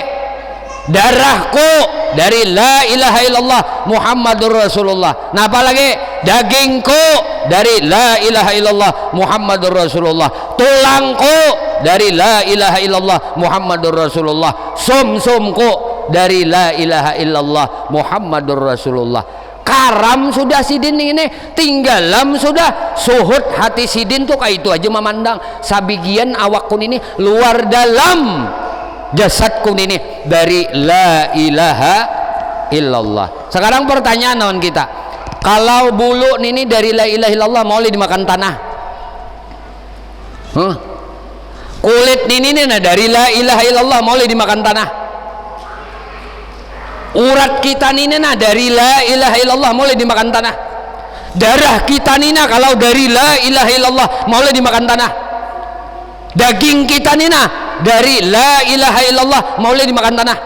darahku dari la ilaha illallah Muhammadur Rasulullah, napa lagi dagingku dari la ilaha illallah Muhammadur Rasulullah, tulangku dari la ilaha illallah Muhammadur Rasulullah, sumsumku dari la ilaha illallah Muhammadur Rasulullah. Karam sudah sidin ini, tinggalam sudah suhud hati sidin tuh kayak itu aja memandang sabigian awakku ini luar dalam jasadku ini dari la ilaha illallah. Sekarang pertanyaan naon kita, kalau bulu ini dari la ilaha illallah mau dimakan tanah, kulit ini dari la ilaha illallah mau dimakan tanah, urat kita nina dari la ilaha illallah mulai dimakan tanah, darah kita nina kalau dari la ilaha illallah mulai dimakan tanah, daging kita nina dari la ilaha illallah mulai dimakan tanah,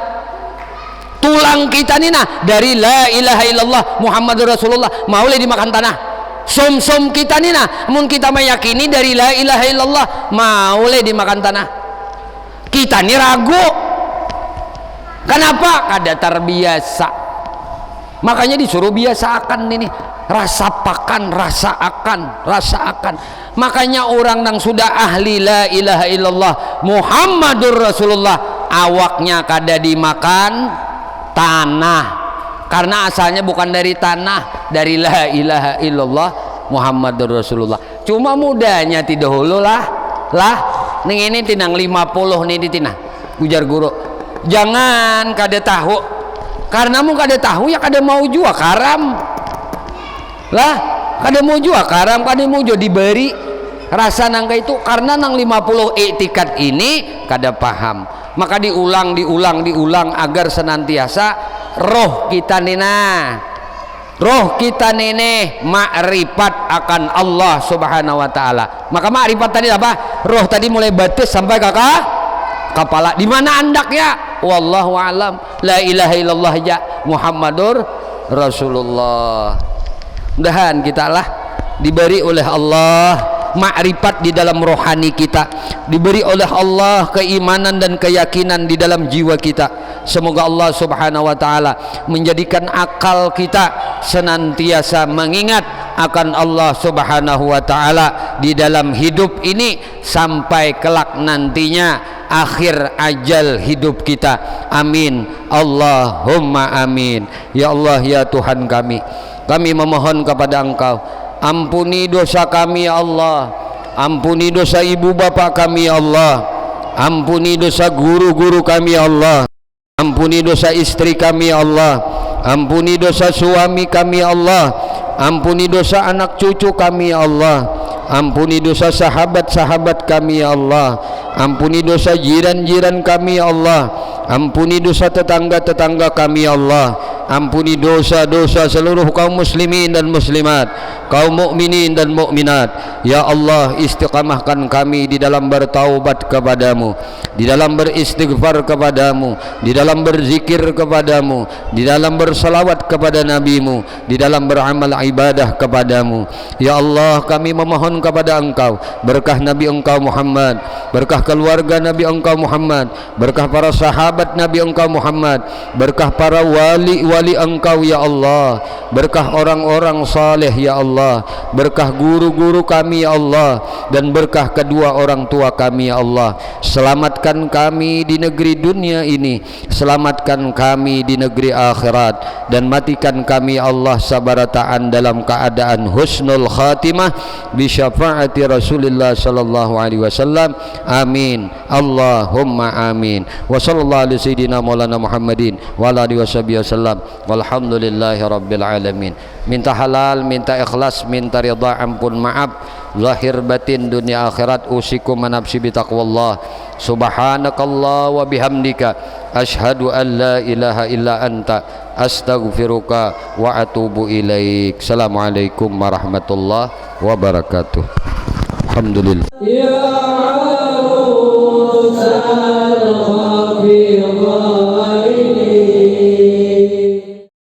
tulang kita nina dari la ilaha illallah Muhammadur Rasulullah mulai dimakan tanah, sum-sum kita nina mun kita meyakini dari la ilaha illallah mulai dimakan tanah. Kita ini ragu. Kenapa? Kada terbiasa. Makanya disuruh biasakan ini, rasapakan, rasakan. Makanya orang yang sudah ahli la ilaha illallah Muhammadur Rasulullah awaknya kada dimakan tanah, karena asalnya bukan dari tanah, dari la ilaha illallah Muhammadur Rasulullah. Cuma mudahnya tidak hulu lah ning ini tinang 50 nih ditina ujar guru, jangan kada tahu, karena mau kada tahu ya kada mau jua karam lah, kada mau jua karam, kada mau jua diberi rasa nangka itu, karena nang 50 etikat ini kada paham. Maka diulang agar senantiasa roh kita makrifat akan Allah subhanahu wa ta'ala. Maka makrifat tadi apa? Roh tadi mulai batis sampai kepala. Di mana andaknya? Wallahu alam. La ilaha illallah ya Muhammadur Rasulullah. Mudahan kita lah diberi oleh Allah makrifat di dalam rohani kita, diberi oleh Allah keimanan dan keyakinan di dalam jiwa kita. Semoga Allah subhanahu wa ta'ala menjadikan akal kita senantiasa mengingat akan Allah subhanahu wa ta'ala di dalam hidup ini sampai kelak nantinya akhir ajal hidup kita. Amin Allahumma amin. Ya Allah ya Tuhan kami memohon kepada Engkau, ampuni dosa kami ya Allah, ampuni dosa ibu bapak kami ya Allah, ampuni dosa guru-guru kami ya Allah, ampuni dosa istri kami ya Allah, ampuni dosa suami kami ya Allah, ampuni dosa anak cucu kami ya Allah, ampuni dosa sahabat-sahabat kami ya Allah, ampuni dosa jiran-jiran kami ya Allah, ampuni dosa tetangga-tetangga kami ya Allah, ampuni dosa-dosa seluruh kaum muslimin dan muslimat, kaum mukminin dan mukminat. Ya Allah, istiqamahkan kami di dalam bertaubat kepadamu, di dalam beristighfar kepadamu, di dalam berzikir kepadamu, di dalam bersalawat kepada nabimu, di dalam beramal ibadah kepadamu. Ya Allah, kami memohon kepada Engkau berkah Nabi Engkau Muhammad, berkah keluarga Nabi Engkau Muhammad, berkah para sahabat Nabi Engkau Muhammad, berkah para wali Engkau ya Allah, berkah orang-orang saleh ya Allah, berkah guru-guru kami ya Allah, dan berkah kedua orang tua kami ya Allah. Selamatkan kami di negeri dunia ini, selamatkan kami di negeri akhirat, dan matikan kami ya Allah sabarataan dalam keadaan husnul khatimah bi syafaati Rasulullah sallallahu alaihi wasallam. Amin Allahumma amin. Wa sallallahu alaihi sayyidina maulana Muhammadin wa ala alihi wasallam. Walhamdulillahi rabbil alamin. Minta halal, minta ikhlas, minta ridha, ampun, maaf zahir batin dunia akhirat. Usikum manafsi bitaqwallah. Subhanakallah wa bihamdika ashhadu an la ilaha illa anta astaghfiruka wa atubu ilaik. Assalamualaikum warahmatullahi wabarakatuh. Alhamdulillah.